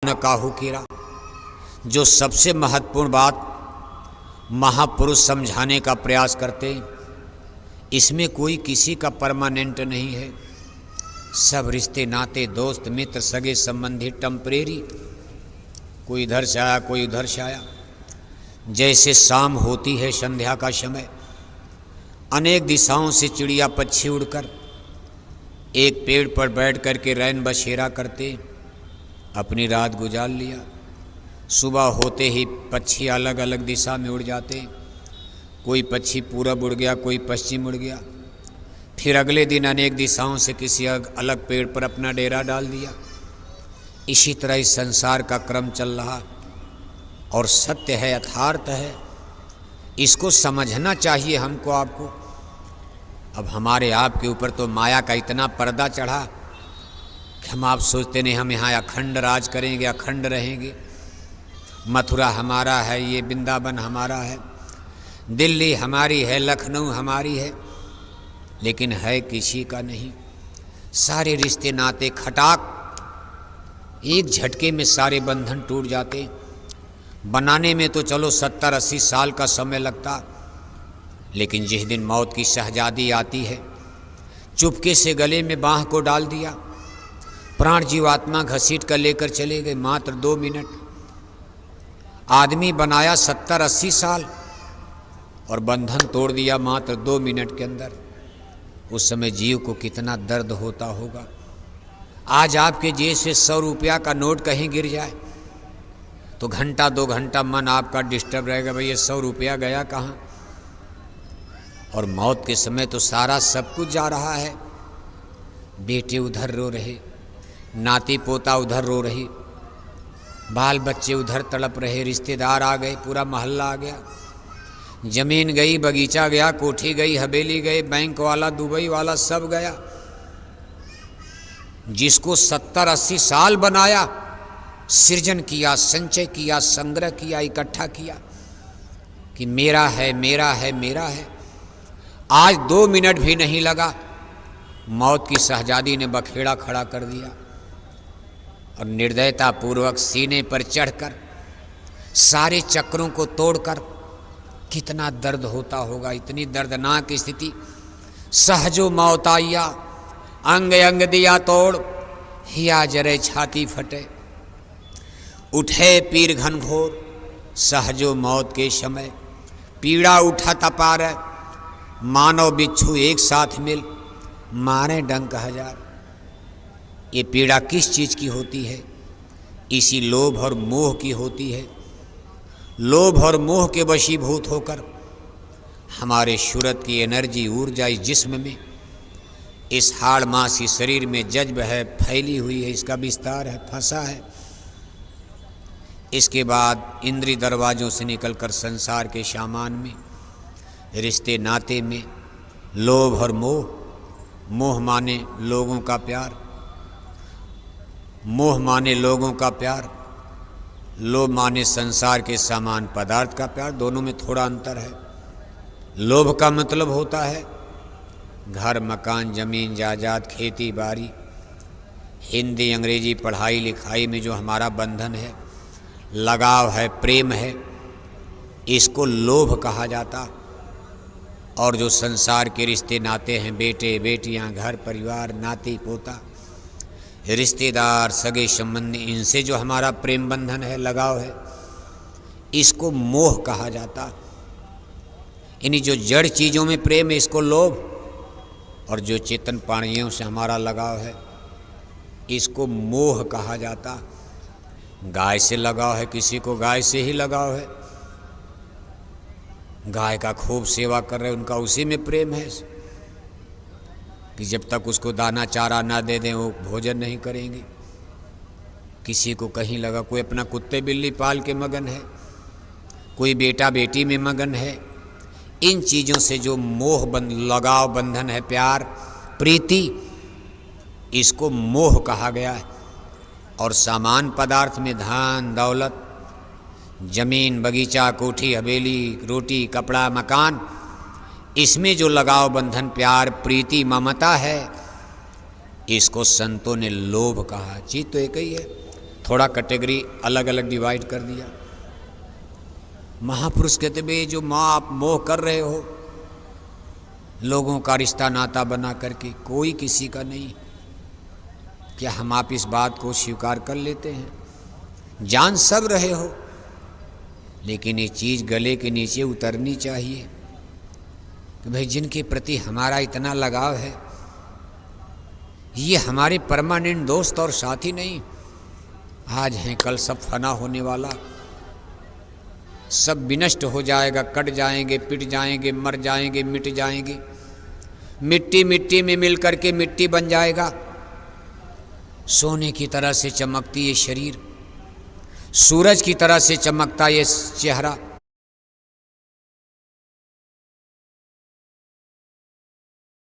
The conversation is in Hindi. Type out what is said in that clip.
न काहू कीरा। जो सबसे महत्वपूर्ण बात महापुरुष समझाने का प्रयास करते, इसमें कोई किसी का परमानेंट नहीं है। सब रिश्ते नाते दोस्त मित्र सगे संबंधी टेम्परेरी, कोई इधर से आया कोई उधर से आया। जैसे शाम होती है संध्या का समय, अनेक दिशाओं से चिड़िया पक्षी उड़कर एक पेड़ पर बैठ कर के रैन बसेरा करते अपनी रात गुजार लिया। सुबह होते ही पक्षी अलग अलग दिशा में उड़ जाते, कोई पक्षी पूरब उड़ गया कोई पश्चिम उड़ गया। फिर अगले दिन अनेक दिशाओं से किसी अलग पेड़ पर अपना डेरा डाल दिया। इसी तरह इस संसार का क्रम चल रहा और सत्य है, यथार्थ है। इसको समझना चाहिए हमको आपको। अब हमारे आपके ऊपर तो माया का इतना पर्दा चढ़ा कि हम आप सोचते नहीं हम यहाँ अखंड राज करेंगे, अखंड रहेंगे। मथुरा हमारा है, ये वृंदावन हमारा है, दिल्ली हमारी है, लखनऊ हमारी है, लेकिन है किसी का नहीं। सारे रिश्ते नाते खटाक एक झटके में सारे बंधन टूट जाते। बनाने में तो चलो 70-80 साल का समय लगता, लेकिन जिस दिन मौत की शहजादी आती है, चुपके से गले में बाँह को डाल दिया, प्राण जीवात्मा घसीट कर लेकर चले गए मात्र 2 मिनट। आदमी बनाया 70-80 साल और बंधन तोड़ दिया मात्र 2 मिनट के अंदर। उस समय जीव को कितना दर्द होता होगा। आज आपके जेब से 100 रुपया का नोट कहीं गिर जाए तो घंटा 2 घंटा मन आपका डिस्टर्ब रहेगा, भाई ये 100 रुपया गया कहाँ। और मौत के समय तो सारा सब कुछ जा रहा है। बेटे उधर रो रहे, नाती पोता उधर रो रही, बाल बच्चे उधर तड़प रहे, रिश्तेदार आ गए, पूरा मोहल्ला आ गया, जमीन गई, बगीचा गया, कोठी गई, हवेली गई, बैंक वाला दुबई वाला सब गया। जिसको 70-80 साल बनाया, सृजन किया, संचय किया, संग्रह किया, इकट्ठा किया कि मेरा है मेरा है मेरा है, आज 2 मिनट भी नहीं लगा, मौत की शहजादी ने बखेड़ा खड़ा कर दिया और निर्दयता पूर्वक सीने पर चढ़कर सारे चक्रों को तोड़कर। कितना दर्द होता होगा, इतनी दर्दनाक स्थिति। सहजो मौत आइया, अंग अंग दिया तोड़, हिया जरे छाती फटे, उठे पीर घनघोर, सहजो मौत के समय, पीड़ा उठा तपार, मानव बिच्छू एक साथ मिल, मारे डंक हजार। ये पीड़ा किस चीज़ की होती है? इसी लोभ और मोह की होती है। लोभ और मोह के वशीभूत होकर हमारे सूरत की एनर्जी, ऊर्जा इस जिस्म में, इस हाड़ मासी शरीर में जज्ब है, फैली हुई है, इसका विस्तार है, फंसा है। इसके बाद इंद्रिय दरवाज़ों से निकलकर संसार के सामान में, रिश्ते नाते में लोभ और मोह। मोह माने लोगों का प्यार, मोह माने लोगों का प्यार, लोभ माने संसार के सामान पदार्थ का प्यार। दोनों में थोड़ा अंतर है। लोभ का मतलब होता है घर मकान जमीन जायदाद खेती बाड़ी, हिंदी अंग्रेजी पढ़ाई लिखाई में जो हमारा बंधन है, लगाव है, प्रेम है, इसको लोभ कहा जाता। और जो संसार के रिश्ते नाते हैं, बेटे बेटियां, घर परिवार, नाती पोता, रिश्तेदार सगे संबंधी, इनसे जो हमारा प्रेम बंधन है, लगाव है, इसको मोह कहा जाता। इन्हीं जो जड़ चीज़ों में प्रेम है, इसको लोभ। और जो चेतन प्राणियों से हमारा लगाव है, इसको मोह कहा जाता। गाय से लगाव है, किसी को गाय से ही लगाव है, गाय का खूब सेवा कर रहे, उनका उसी में प्रेम है कि जब तक उसको दाना चारा ना दे दें वो भोजन नहीं करेंगे। किसी को कहीं लगा, कोई अपना कुत्ते बिल्ली पाल के मगन है, कोई बेटा बेटी में मगन है। इन चीज़ों से जो मोह लगाव बंधन है, प्यार प्रीति, इसको मोह कहा गया है। और सामान पदार्थ में धन दौलत, जमीन बगीचा कोठी हवेली, रोटी कपड़ा मकान, इसमें जो लगाव बंधन प्यार प्रीति ममता है, इसको संतों ने लोभ कहा। चीज तो एक ही है, थोड़ा कैटेगरी अलग अलग डिवाइड कर दिया। महापुरुष कहते भाई जो माँ आप मोह कर रहे हो लोगों का रिश्ता नाता बना करके, कोई किसी का नहीं। क्या हम आप इस बात को स्वीकार कर लेते हैं? जान सब रहे हो, लेकिन ये चीज़ गले के नीचे उतरनी चाहिए कि भाई जिनके प्रति हमारा इतना लगाव है ये हमारे परमानेंट दोस्त और साथी नहीं। आज हैं कल सब फना होने वाला, सब विनष्ट हो जाएगा, कट जाएंगे, पिट जाएंगे, मर जाएंगे, मिट जाएंगे। मिट्टी मिट्टी में मिल करके मिट्टी बन जाएगा। सोने की तरह से चमकती ये शरीर, सूरज की तरह से चमकता ये चेहरा,